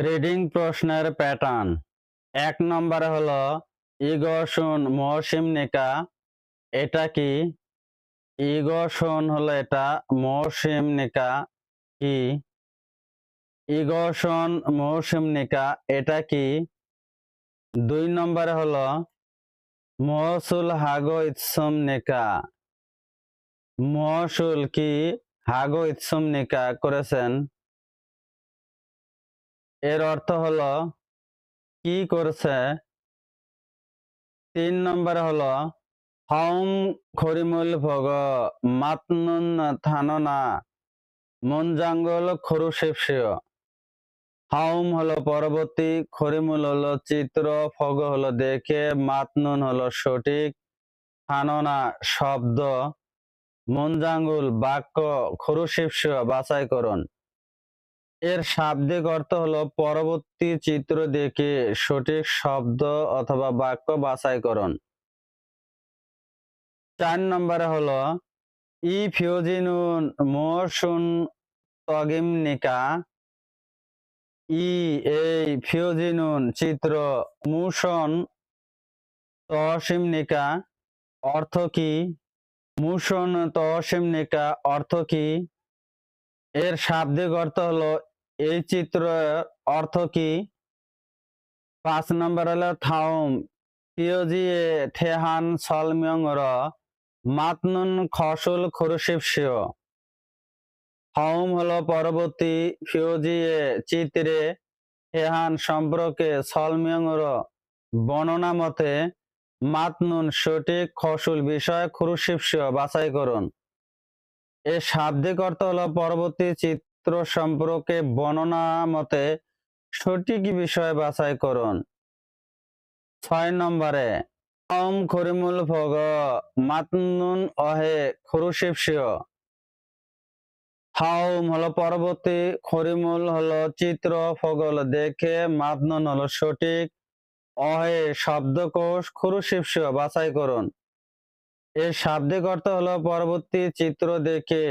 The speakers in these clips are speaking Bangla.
রিডিং প্রশ্নের প্যাটার্ন। ১ নম্বরে হলো ইগোশন মৌসিম নিকা। এটা কি? ইগোশন হলো এটা, মৌসিম নিকা কি? ইগোশন মৌসিম নিকা এটা কি? ২ নম্বরে হলো মহসুল হাগো ইৎসুম নিকা। মহসুল কি হাগো ইৎসুম নিকা করেছেন? এর অর্থ হলো কি করছে। ৩ নম্বরে হলো হাউম খরিমুল ভোগ মাতনুন থাননা মনজাঙ্গল খরুশেপসীয়। হাউম হলো পরবর্তী, খরিমুল হলো চিত্র, ফগ হলো দেখে, মাতনুন হলো সঠিক, থাননা শব্দ, মনজাঙ্গুল বাক্য, খরুশেপসীয় বাছাইকরণ। এর শাব্দিক অর্থ হলো পরবর্তী চিত্র দেখে সঠিক শব্দ অথবা বাক্য বাছাইকরণ। ৪ নম্বরে হলো ই ফিওজিনুন মোরশুন তগিম নিকা। ই এই ফিওজিনুন চিত্র, মুশন তহসিম নিকা অর্থ কি? মুশন তহসিম নিকা অর্থ কি? এর শাব্দিক অর্থ হলো এই চিত্র অর্থ কি? ৫ নম্বর হলো থাউম পিওজিয়ে ঠেহান সলমিয়ং র মাতনুন খসুল খরুশিপসীয়। হাউম হলো পরবর্তী, ফিওজিয়ে চিত্রে, হেহান সম্পর্কে, সলমিয়ং র বর্ণনা মতে, মাতনুন সঠিক, খসুল বিষয়, খরুশিপসীয় বাছাইকরণ। এর শাব্দিক অর্থ হলো পরবর্তী চিত্র সম্পর্কে বর্ণনা মতে সঠিক বিষয় বাছাইকরণ। ৬ নম্বরে হাউম খরিমুল ভোগ মাতনুন অহে খরুশিপসীয়। হাউম হলো পরবর্তী, খরিমুল হলো চিত্র, ফগ হলো দেখে, মাতনুন হলো সঠিক, অহে শব্দকোষ, খরুশিপসীয় বাছাইকরণ। এর শাব্দিক অর্থ হলো পরবর্তী চিত্র দেখে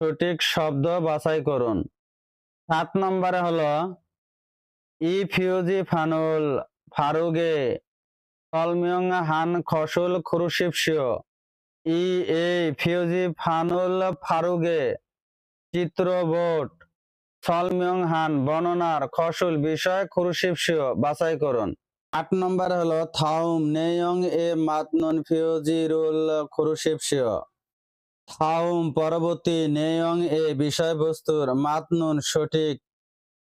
সঠিক শব্দ বাছাইকরণ। ৭ নম্বরে হলো ই ফিউজি ফানুল ফারুগে সলমিয়ং হান খসুল খরুশিপসীয়। ই এই ফিউজি ফানুল ফারুগে চিত্র, বোট, সলমিয়ং হান বর্ণনার, খসুল বিষয়, খরুশিপসীয় বাছাইকরণ। ৮ নম্বরে হলো থাউম নেয়ং এ মাতনুন ফিউজিরুল খরুশিপসীয়। থাউম পরবর্তী, নেয়ং এ বিষয়বস্তুর, মাতনুন সঠিক,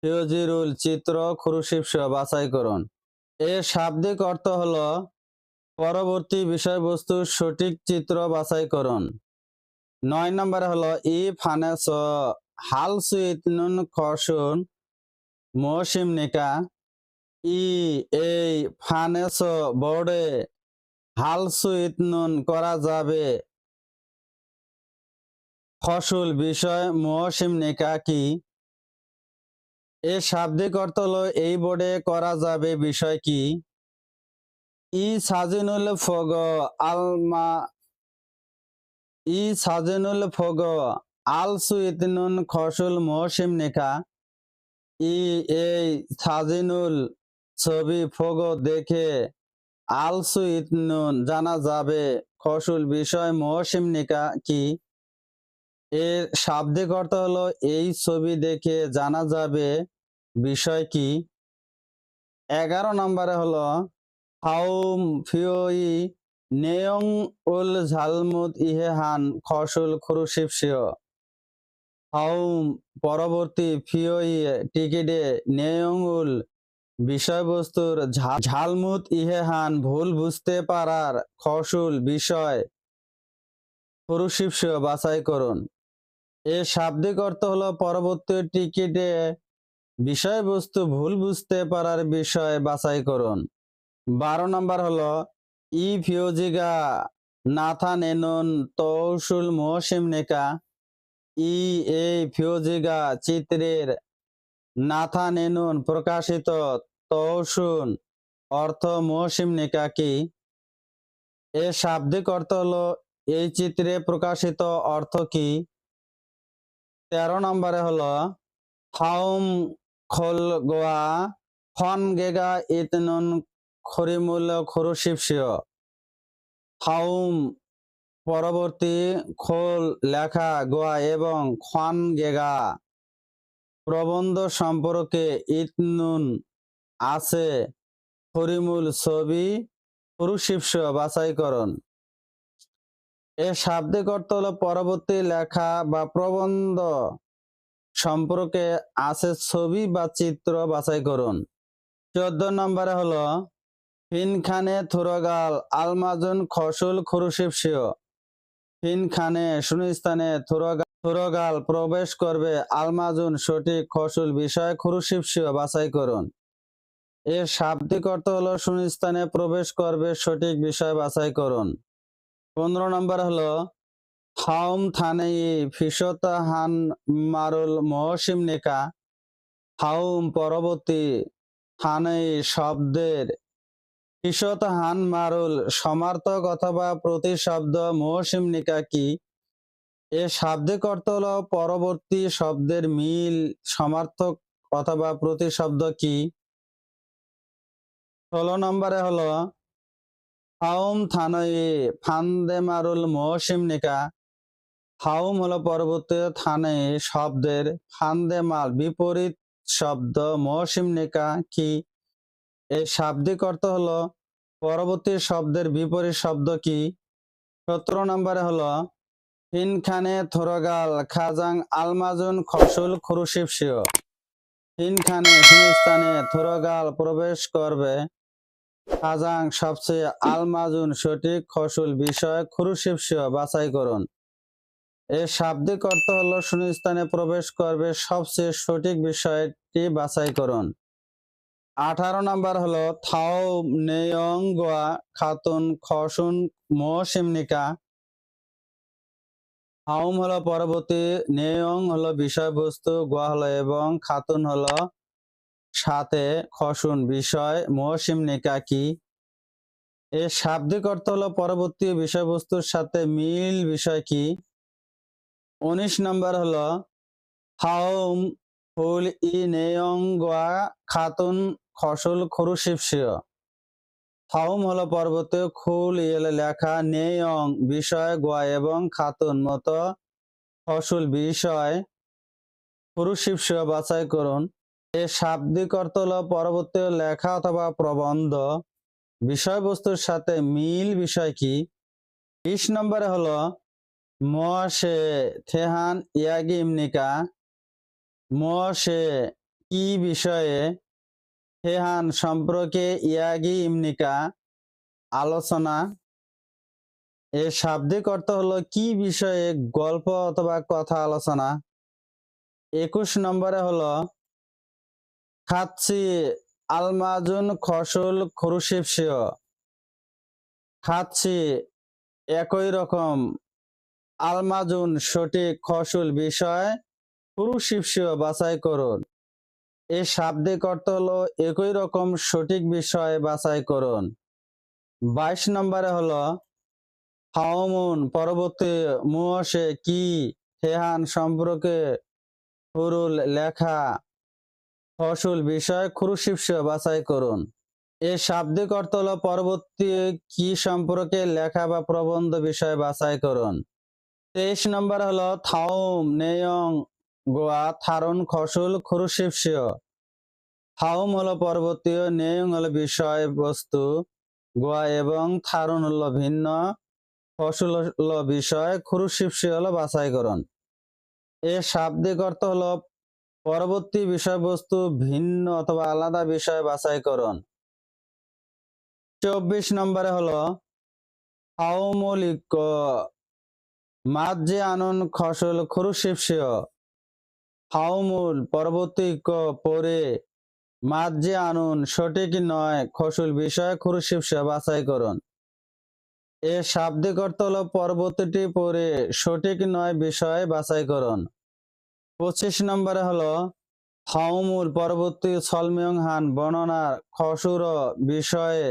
ফিউজিরুল চিত্র, খরুশিপসীয় বাছাইকরণ। এর শাব্দিক অর্থ হলো পরবর্তী বিষয়বস্তুর সঠিক চিত্র বাছাইকরণ। ৯ নম্বরে হলো ই ফানেস হাল সুইত নুন খসুন মৌসিম নিকা। ই এই ফানেস বোর্ডে হাল সুইত নুন করা যাবে, ফসল বিষয়, মৌসিম নিকা কি? এর শাব্দিক অর্থ হলো এই বোর্ডে করা যাবে বিষয় কি? ই সাজিনুল ফগ আলমা ই সাজিনুল ফগ আল সুইত নুন খসুল মৌসিম নিকা। ই এই সাজিনুল ছবি, ফগ দেখে, আল সুইত নুন জানা যাবে, খসুল বিষয়, মৌসিম নিকা কি? এর শাব্দিক অর্থ হলো এই ছবি দেখে জানা যাবে বিষয় কি? ১১ নম্বরে হলো হাউম ফিওই নেয়ং উল ঝালমুদ ইহেহান খসুল খরুশিপসীয়। হাউম পরবর্তী, ফিওই টিকিটে, নেয়ং উল বিষয়বস্তুর, ঝালমুদ ইহেহান ভুল বুঝতে পারার, খসুল বিষয়, খরুশিপসীয় বাছাইকরণ। এর শাব্দিক অর্থ হলো পরবর্তী টিকিটে বিষয়বস্তু ভুল বুঝতে পারার বিষয় বাছাইকরণ। ১২ নম্বর হলো ই ফিওজিগা নাথান এনুন তৌসুল মৌসিম নিকা। ই এই ফিওজিগা চিত্রের, নাথান এনুন প্রকাশিত, তৌসুন অর্থ মৌসিম নিকা কি? এর শাব্দিক অর্থ হলো এই চিত্রে প্রকাশিত অর্থ কি? ১৩ নম্বরে হলো হাউম খোল গোয়া খন গেগা ইতনুন খরিমুল খরুশিপসিও হাউম পরবর্তী খোল লেখা গোয়া এবং খন গেগা প্রবন্ধ সম্পর্কে ইতনুন আছে খরিমুল ছবি খরুশিপস বাছাইকরণ। এর শাব্দিক অর্থ হলো পরবর্তী লেখা বা প্রবন্ধ সম্পর্কে আছে ছবি বা চিত্র বাছাই করুন। 14 নম্বরে হলো ফিনখানে থুরগাল আলমাজুন খসুল খরুশিপসিও ফিনখানে শূন্যস্থানে থুরগাল প্রবেশ করবে আলমাজুন সঠিক খসুল বিষয় খরুশিপসিও বাছাই করুন। এর শাব্দিক অর্থ হলো শূন্যস্থানে প্রবেশ করবে সঠিক বিষয় বাছাই করুন। 15 নম্বর হলো হাউম থানেই ফিসত হান মারুল মহসিম নিকা হাউম পরবর্তী থানেই শব্দের ফিসত হান মারুল সমার্থক অথবা প্রতিশব্দ মহসিম নিকা কি? এর শাব্দিক অর্থ হলো পরবর্তী শব্দের মিল সমার্থক অথবা প্রতিশব্দ কি? 16 নম্বরে হলো হাউম থানই ফান্দে মারুল মহসিম নিকা হাউম হলো পরবর্তী থানে শব্দের ফান্দে মাল বিপরীত শব্দ মহসিম নিকা কি? এই শাব্দিক অর্থ হলো পরবর্তী শব্দের বিপরীত শব্দ কি? 17 নম্বরে হলো ফিনখানে থোরগাল খাজাং আলমাজুন খসুল খরুশিপসিও ফিনখানে শূন্যস্থানে থোরগাল প্রবেশ করবে খাজাং সবচেয়ে আলমাজুন সঠিক খসুল বিষয় খরুশিপসিও বাছাই করুন। এর শাব্দিক অর্থ হলো শূন্যস্থানে প্রবেশ করবে সবচেয়ে সঠিক বিষয়টি বাছাই করুন। 18 নম্বর হলো থাও নেয়ং গোয়া খাতুন খসুন মহসিমনিকা হাউম হলো পরবর্তী নেয়ং হলো বিষয়বস্তু গোয়া হলো এবং খাতুন হলো সাথে খসুন বিষয় মহসিমনিকা কি? এর শাব্দিক অর্থ হলো পরবর্তী বিষয়বস্তুর সাথে মিল বিষয় কি? 19 নম্বর হলো হাউম হুল ই নেয়ং গোয়া খাতুন খসুল খরুশিপসিও হাউম হলো পর্বতে খুল ইয়েলে লেখা নেয়ং বিষয় গোয়া এবং খাতুন মতো ফসল বিষয় খরুশিপসিও বাছাই করুন। এর শাব্দিক অর্থ হলো পরবর্তী লেখা অথবা প্রবন্ধ বিষয়বস্তুর সাথে মিল বিষয় কি? 20 নম্বরে হলো মশে থেহান ইয়াগি ইমনিকা মশে কি বিষয়ে থেহান সম্পর্কে ইয়াগি ইমনিকা আলোচনা। এর শাব্দিক অর্থ হলো কি বিষয়ে গল্প অথবা কথা আলোচনা। 21 নম্বরে হলো খাচ্ছি আলমাজুন খসুল খরুশিপসিও খাচ্ছি একই রকম আলমাজুন সঠিক খসুল বিষয় খরুশিপসিও বাছাই করুন। এর শাব্দিক অর্থ হলো একই রকম সঠিক বিষয় বাছাই করুন। 22 নম্বরে হলো হাউমুন পরবর্তী মুহসে কি হেহান সম্পর্কে হুরুল লেখা ফসল বিষয় খরুশিপসিও বাছাই করুন। এর শাব্দিক অর্থ হলো পরবর্তী কি সম্পর্কে লেখা বা প্রবন্ধ বিষয় বাছাই করুন। 23 নম্বর হলো থাউম নেয়ং গোয়া থারুন খসুল খরুশিপসিও হাউম হলো পরবর্তী নেয়ং হলো বিষয় বস্তু গোয়া এবং থারুন হলো ভিন্ন ফসল হলো বিষয় খরুশিপসিও হলো বাছাই করুন। এর শাব্দিক অর্থ হলো পরবর্তী বিষয়বস্তু ভিন্ন অথবা আলাদা বিষয় বাছাই করুন। 24 নম্বরে হলো হাউমলিক মাঝে আনন খসল খরুশিপসিও হাউমুল পরবর্তী পরে মাঝে আনুন সঠিক নয় খসুল বিষয় খরুশিপসিও বাছাই করুন। এর শাব্দিক অর্থ হলো পরবর্তীটি পরে সঠিক নয় বিষয় বাছাই করুন। 25 নম্বরে হলো হাউমুল পরবর্তী সলমিয়ং হান বর্ণনার খসুর বিষয়ে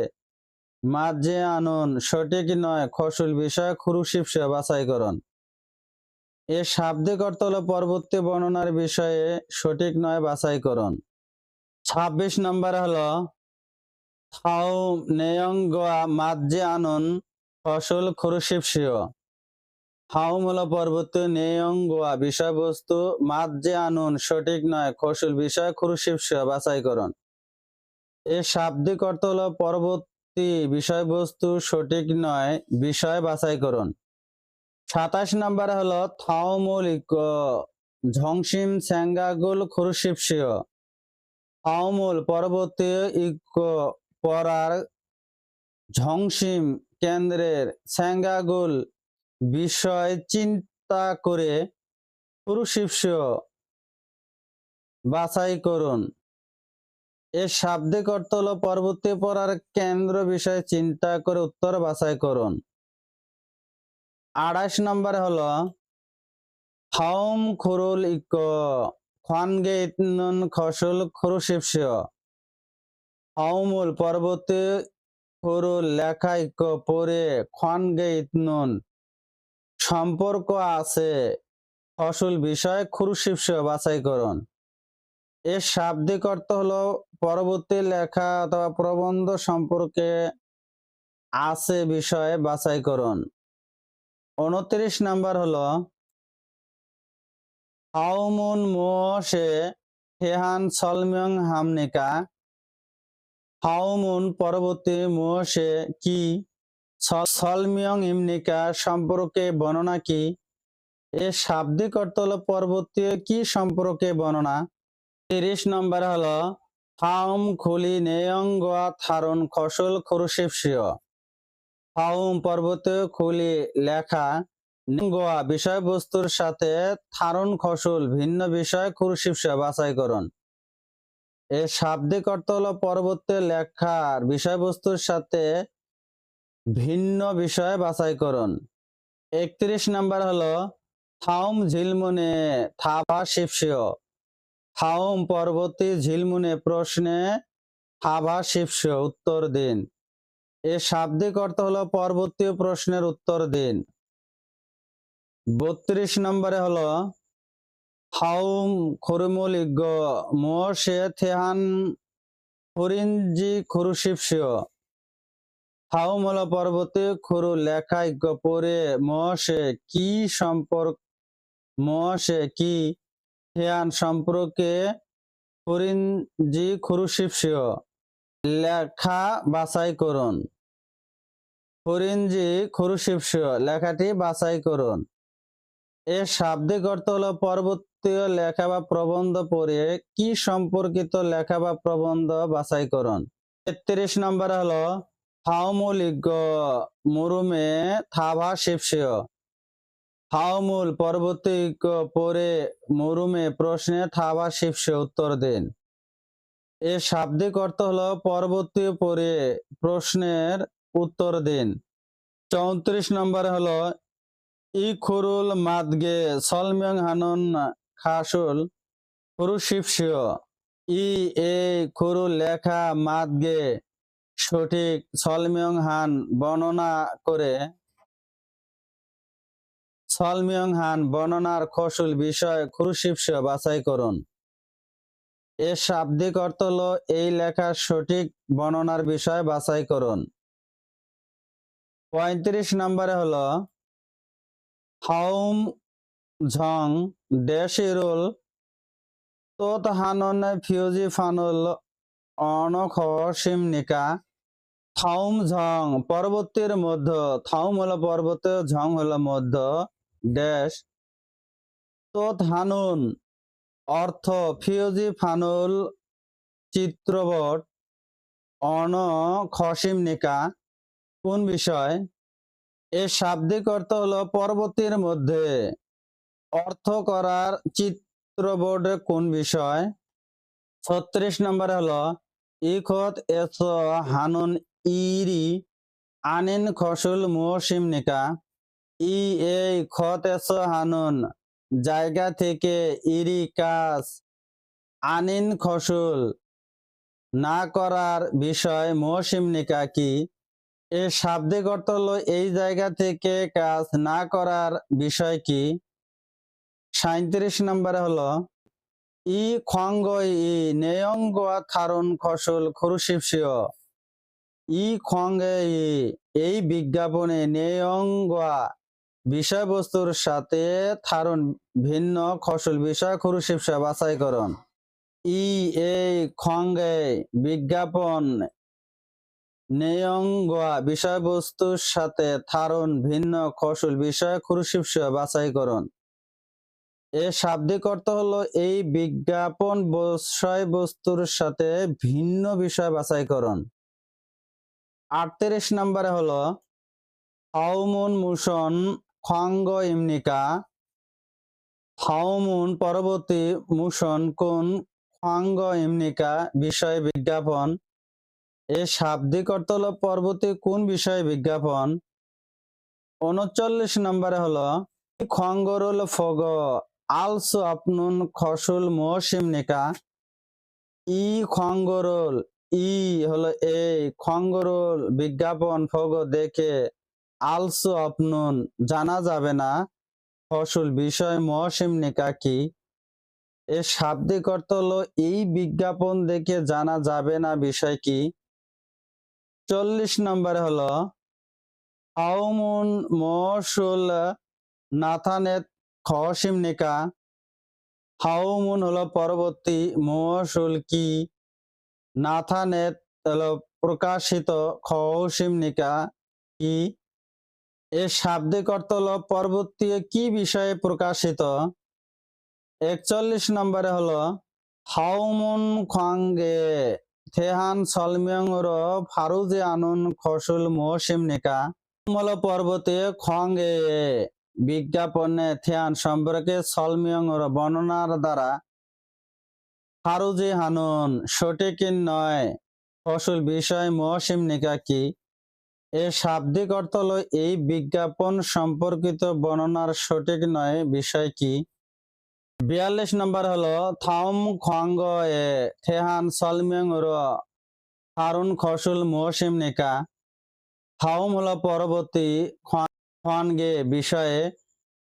মাঝে আনুন সঠিক নয় খসুল বিষয় খরুশিপসিও বাছাই করুন। এর শাব্দিক অর্থ হলো পরবর্তী বর্ণনার বিষয়ে সঠিক নয় বাছাই করুন। 26 নম্বরে হলো থাও নেয়ঙ্গোয়া মাজ্জে আনন ফসল খুরুশিপসিও। হাউম হলো পরবর্তী নেয়ঙ্গোয়া বিষয়বস্তু, মাজ্জে আনুন সঠিক নয়, কৌশল বিষয়, খুরুশিপসিও বাছাইকরণ। এর শাব্দিক অর্থ হলো পরবর্তী বিষয়বস্তু সঠিক নয়, বিষয় বাছাইকরণ। 27 নম্বরে হলো থাওমুল ঝংসিম স্যাঙ্গাগুল খুরুশিপসিও। থাওমুল পরবর্তী পরার, ঝংসিম কেন্দ্রের, স্যাঙ্গাগুল বিষয় চিন্তা করে, খুরুশিপসিও বাছাই করুন। এর শাব্দিক অর্থ হলো পরবর্তী পড়ার কেন্দ্র বিষয়ে চিন্তা করে উত্তর বাছাই করুন। 28 নম্বরে হলো হাউম খুরুল খানগে ইতনুন খসুল খুরুশিপসিও। হাউমুল পরবর্তী খুরুল লেখা পরে, খানগে ইতনুন সম্পর্ক আছে, ফসল বিষয়, খুরুশিপসিও বাছাই করুন। এর শাব্দিক অর্থ হলো পরবর্তী লেখা অথবা প্রবন্ধ সম্পর্কে আছে বিষয়ে বাছাই করুন। 29 নাম্বার হলো হাউমুন মোশে হেহান সলমিয়ং হামনিকা। হাউমুন পরবর্তী মোশে কি, সলমিয়ং ইমনিকা সম্পর্কে বর্ণনা কি। এর শাব্দিক অর্থ হলো পরবর্তী কি সম্পর্কে বর্ণনা। 30 নম্বর হলো হাউম খুলি নেয়ঙ্গোয়া থারুন খসল খুরুশিপসিও। হাউম পর্বতে খুলি লেখা, নেয়ঙ্গোয়া বিষয়বস্তুর সাথে, থারুন খসল ভিন্ন বিষয়, খুরুশিপসিও বাছাই করুন। এর শাব্দিক অর্থ হলো পরবর্তী লেখার বিষয়বস্তুর সাথে ভিন্ন বিষয় বাছাই করুন। 31 নম্বর হলো থাউম ঝিলমুনে থাবা শিপসিও। থাউম পরবর্তী ঝিলমুনে প্রশ্নে, থাবা শিপসিও উত্তর দিন। এর শাব্দিক অর্থ হলো পরবর্তী প্রশ্নের উত্তর দিন। 32 নম্বরে হলো হাউম খরুমুল মোশে থেহান হরিঞ্জি খুরুশিপসিও। হাউম হলো পরবর্তী খুরু লেখা পরে, মোশে কি সম্পর্ক, মোশে কি থেয়ান সম্পর্কে, হরিঞ্জি খুরুশিপসিও লেখা বাছাই করুন। হরিঞ্জি খুরুশিপসিও লেখাটি বাছাই করুন। এর শাব্দিক অর্থ হলো পরবর্তী লেখা বা প্রবন্ধ পড়ে কি সম্পর্কিত লেখা বা প্রবন্ধ বাছাই করুন। 33 নম্বর হলো হাউমুল মুরুমে থাবা শিপসিও। হাউমুল পরবর্তী পরে, মুরুমে প্রশ্নে, থাবা শিপসিও উত্তর দিন। এর শাব্দিক অর্থ হলো পরবর্তী পরে প্রশ্নের উত্তর দিন। 34 নম্বর হলো ই খুরুল মাদগে সলমিয়ং হানুন খাসুল খুরুশিপসিও। ই এ খুরুল লেখা, মাদগে সঠিক, সলমিয়ং হান বর্ণনা করে, সলমিয়ং হান বর্ণনার খসুল বিষয়, খুরুশিপসিও বাছাই করুন। এর শাব্দিক অর্থ হলো এই লেখার সঠিক বর্ণনার বিষয় বাছাই করুন। 35 নম্বরে হলো হাউম ঝং ড্যাশিরুল তোত হানন ফিউজি ফানুল অনখ সিমনিকা। থাউম ঝং পর্বতের মধ্য, থাউম হলো পর্বত, ঝং হলো মধ্য, ড্যাশ তোত হানুন অর্থ, ফিউজি ফানুল চিত্রবট, অন খসিমনিকা কোন বিষয়। এর শাব্দিক অর্থ হলো পরবর্তীর মধ্যে, অর্থ করার চিত্রবোর্ড কোন বিষয়। 36 নম্বর হলো ইখত এস হানুন ইরি আনিন খসুল মুসিমনিকা। ই এই খত এস হানুন জায়গা থেকে, ইরি কাজ, আনিন খসুল না করার বিষয়, মুসিমনিকা কি। এর শাব্দিক অর্থ হলো এই জায়গা থেকে কাজ না করার বিষয় কি। 37 নম্বরে হলো ই খঙ্গ ই নেয়ঙ্গ থারুন খসুল খুরুশিপসিও ই খঙ্গে ই এই বিজ্ঞাপনে নেয়ঙ্গ বিষয়বস্তুর সাথে থারুন ভিন্ন খসুল বিষয় খুরুশিপসা বাছাই করুন। ই এই খঙ্গে বিজ্ঞাপন নেয়ঙ্গ বিষয়বস্তুর সাথে থারুন ভিন্ন খসুল বিষয় খুরুশিপসা বাছাই করুন। এর শাব্দিক অর্থ হলো এই বিজ্ঞাপন বিষয়বস্তুর সাথে ভিন্ন বিষয় বাছাই করুন। 38 নম্বরে হলো হাউমুন মুশন খঙ্গ ইমনিকা হাউমুন পরবর্তী মুশন কোন খঙ্গ ইমনিকা বিষয় বিজ্ঞাপন। এর শাব্দিক অর্থ হলো পরবর্তী কোন বিষয়ে বিজ্ঞাপন। 39 নম্বরে হলো খঙ্গরুল ফগ আলসো আপনুন খসুল মৌসিমনিকা ই খঙ্গরুল ই হলো এই খঙ্গরুল বিজ্ঞাপন ফগ দেখে আলসো আপনুন জানা যাবে না ফসল বিষয় মৌসিমনিকা কি। এর শাব্দিক অর্থ হলো এই বিজ্ঞাপন দেখে জানা যাবে না বিষয় কি। 40 নম্বরে হলো হাউমুন মৌসুল নাথানেত খসিমনিকা হাউমুন হলো পরবর্তী মৌসুল কি নাথানেত হলো প্রকাশিত খসিমনিকা কি। এর শাব্দিক অর্থ হলো পরবর্তী কি বিষয়ে প্রকাশিত। 41 নম্বরে হলো হাউমুন খঙ্গে থেহান সলমিয়ংর ফারুজে আনুন খসুল মৌসিমনিকা হলো পর্বতে খঙ্গে বিজ্ঞাপনে থেয়ান সম্পর্কে সলমিয়ংর বর্ণনার দ্বারা ফারুজে হানুন সঠিক নয় ফসল বিষয় মৌসিমনিকা কি। এর শাব্দিক অর্থ হলো এই বিজ্ঞাপন সম্পর্কিত বর্ণনার সঠিক নয় বিষয় কি। 42 নম্বর হলো থাউম খঙ্গ এ থেহান সলমিয়ং র হারুন খসুল মৌসিমনিকা থাউম হলো পরবর্তী খনগে বিষয়ে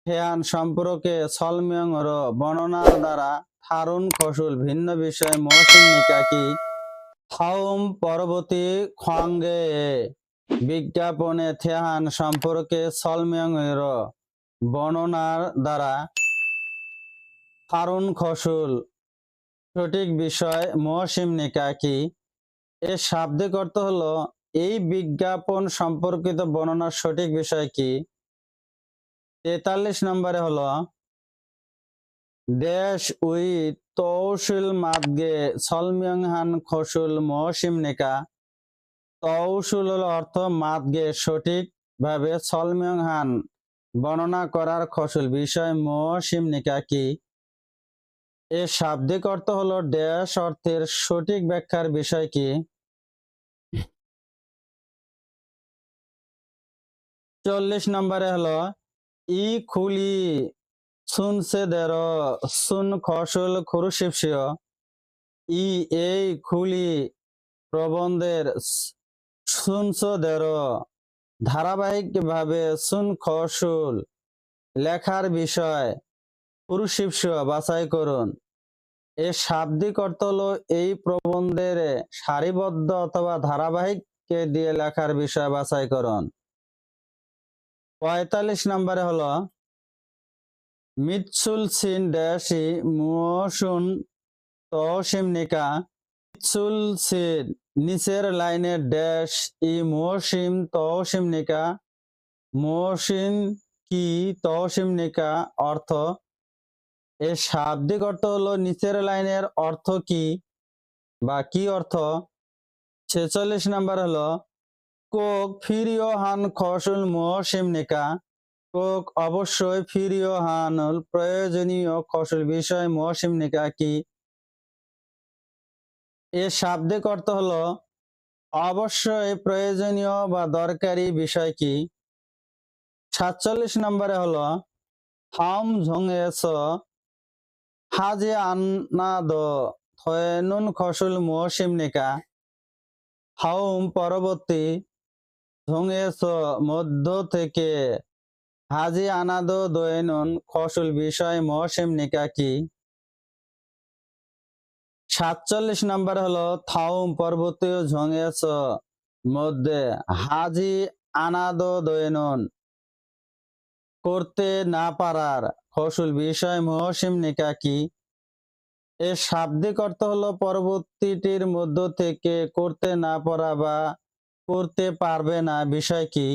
থেয়ান সম্পর্কে সলমিয়ং র বর্ণনার দ্বারা থারুন খসুল ভিন্ন বিষয় মৌসিমনিকা কি। থাউম পরবর্তী খঙ্গে বিজ্ঞাপনে থেহান সম্পর্কে সলমিয়ং র বর্ণনার দ্বারা থারুন খসুল সঠিক বিষয় মৌসিমনিকা কি। এর শাব্দিক অর্থ হলো এই বিজ্ঞাপন সম্পর্কিত বর্ণনার সঠিক বিষয় কি। 43 নম্বরে হলো দেশ উই তৌসিল মাদগে সলমিয়ংহান খসুল মৌসিমনিকা তৌসুল হলো অর্থ মাদগে সঠিক ভাবে সলমিয়ংহান বর্ণনা করার খসুল বিষয় মৌসিমনিকা কি। এর শাব্দিক অর্থ হলো ড্যাশ অর্থের সঠিক ব্যাখ্যার বিষয় কি। 40 নম্বরে হলো ই খুলি সুনসে দের সুন খসুল খুরুশিপসিও ই এই খুলি প্রবন্ধের সুনসদের ধারাবাহিকভাবে সুন খসুল লেখার বিষয় খুরুশিপসিও বাছাই করুন। এর শাব্দিক অর্থ হলো এই প্রবন্ধের সারিবদ্ধ অথবা ধারাবাহিক দিয়ে লেখার বিষয় বাছাই করুন। 45 নম্বরে হলো মিৎসুল সিন ড্যাশি মুসুন তহসিমনিকা মিৎসুল সিন নিচের লাইনে ড্যাশ ই মৌসিম তহসিমনিকা মৌসিম কি তহসিমনিকা অর্থ। এর শাব্দিক অর্থ হলো নিচের লাইনের অর্থ কি বা কি অর্থ। 46 নম্বর হলো কোক ফিরিও হান খসুল মৌসিমনিকা কোক অবশ্যই ফিরিও হানুল প্রয়োজনীয় খসুল বিষয় মৌসিমনিকা কি। এর শাব্দিক অর্থ হলো অবশ্যই প্রয়োজনীয় বা দরকারি বিষয় কি। 47 নম্বরে হলো হাম ঝংএস হাজে আন্নাদ থয়নুন খসুল মৌসিমনিকা হাউম পরবর্তী ঝংএস মধ্য থেকে হাজি আনাদো দৈনুন খসুল বিষয় মৌসিমনিকা কি। 47 নম্বর হলো থাউম পরবর্তী ঝঙেছ মধ্যে হাজি আনাদ দৈনন করতে না পারার ফসল বিষয় মহসিম নিকা কি? এর শাব্দিক অর্থ হলো পরবর্তীটির মধ্য থেকে করতে না পারা বা করতে পারবে না বিষয় কি?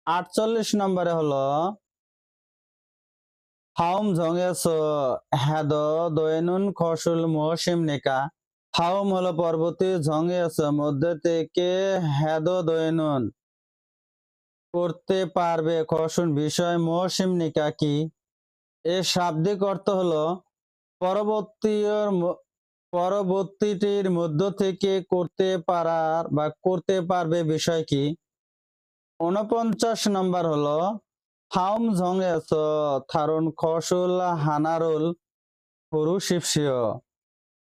48 নম্বরে হলো হাউম ঝঙেছ হ্যাদ দৈনুন ফসল মহসিম নিকা। হাউম হলো পরবর্তী ঝঙেছ মধ্যে থেকে হ্যাদ দৈনুন করতে পারবে ফসল বিষয় মহসিম নিকা কি? এর শাব্দিক অর্থ হলো পরবর্তীটির মধ্য থেকে করতে পারার বা করতে পারবে বিষয় কি? 49 নম্বর হলো হাউম ঝঙেছ থারুন খসুল হানারুল পুরুষিপসিয়।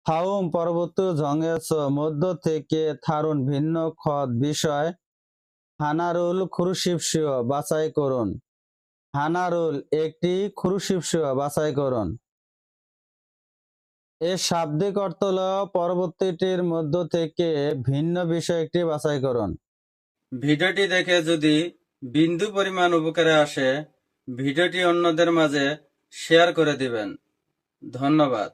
হাউম পরবর্তী ঝঙেছ মধ্য থেকে থারুন ভিন্ন খদ বিষয় হানারুল খুরুশিপসিয় বাছাই করুন। হানারুল একটি খুরুশিপসিয় বাছাই করুন। এর শাব্দিক অর্থ হল পরবর্তীটির মধ্য থেকে ভিন্ন বিষয় একটি বাছাই করুন। ভিডিওটি দেখে যদি বিন্দু পরিমাণ উপকারে আসে ভিডিওটি অন্যদের মাঝে শেয়ার করে দিবেন। ধন্যবাদ।